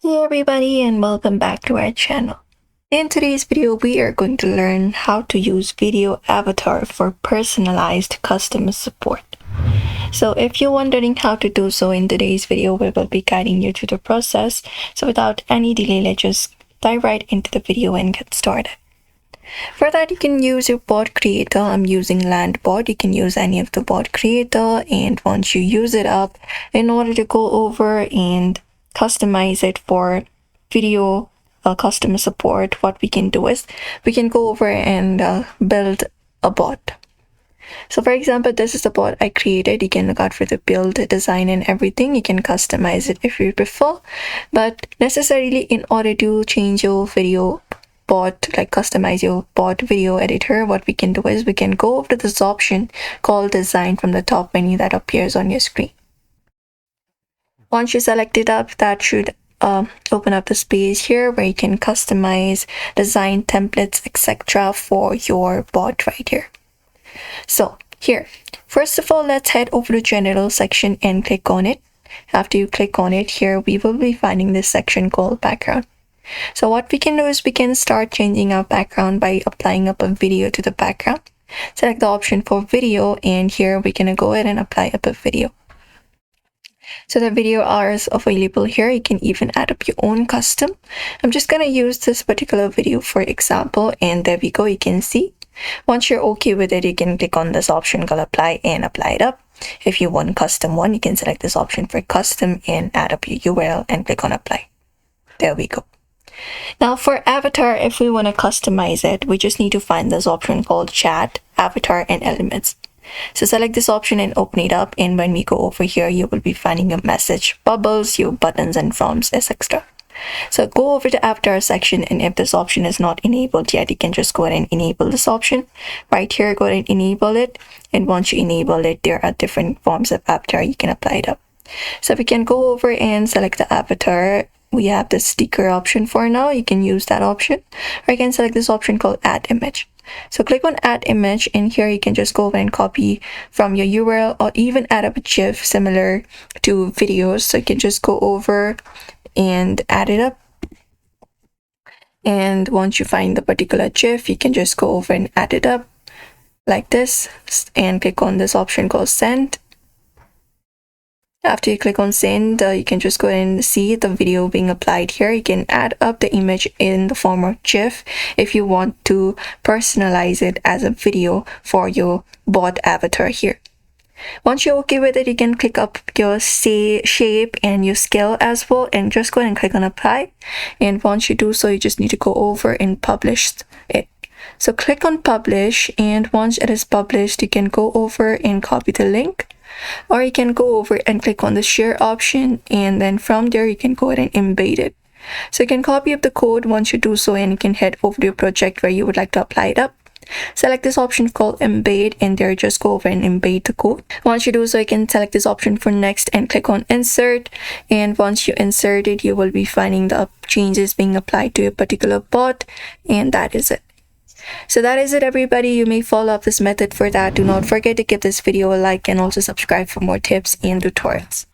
Hey everybody, and welcome back to our channel. In today's video, we are going to learn how to use video avatar for personalized customer support. So if you're wondering how to do so, in today's video, we will be guiding you through the process. So without any delay, let's just dive right into the video and get started. For that, you can use your bot creator. I'm using LandBot. You can use any of the bot creator, and once you use it up, in order to go over and customize it for video customer support, what we can do is we can go over and build a bot. So for example, this is the bot I created. You can look out for the build, design, and everything. You can customize it if you prefer, but necessarily in order to change your video bot, like customize your bot video editor, what we can do is we can go over to this option called design from the top menu that appears on your screen. Once you select it up, that should open up the space here where you can customize, design templates, etc. for your bot right here. So here, first of all, let's head over to general section and click on it. After you click on it, here we will be finding this section called background. So what we can do is we can start changing our background by applying up a video to the background. Select the option for video, and here we're gonna go ahead and apply up a video. So the video is available here. You can even add up your own custom. I'm just gonna use this particular video for example, and there we go. You can see. Once you're okay with it, you can click on this option called apply and apply it up. If you want custom one, you can select this option for custom and add up your URL and click on apply. There we go. Now for avatar, if we want to customize it, we just need to find this option called chat, avatar, and elements. So select this option and open it up, and when we go over here, you will be finding your message, bubbles, your buttons and forms, etc. So go over to avatar section, and if this option is not enabled yet, you can just go ahead and enable this option right here. Go ahead and enable it, and once you enable it, there are different forms of avatar you can apply it up. So we can go over and select the avatar. We have the sticker option for now. You can use that option, or you can select this option called add image. So click on add image, and here you can just go over and copy from your URL, or even add up a GIF similar to videos. So you can just go over and add it up, and once you find the particular GIF, you can just go over and add it up like this, and click on this option called send. After you click on send, you can just go ahead and see the video being applied here. You can add up the image in the form of GIF if you want to personalize it as a video for your bot avatar here. Once you're okay with it, you can click up your shape and your scale as well, and just go ahead and click on apply. And once you do so, you just need to go over and publish it. So click on publish, and once it is published, you can go over and copy the link, or you can go over and click on the share option, and then from there you can go ahead and embed it. So you can copy up the code once you do so, and you can head over to your project where you would like to apply it up. Select this option called embed, and there just go over and embed the code. Once you do so, you can select this option for next and click on insert, and once you insert it, you will be finding the changes being applied to a particular bot, and that is it. So that is it, everybody. You may follow up this method. For that, do not forget to give this video a like and also subscribe for more tips and tutorials.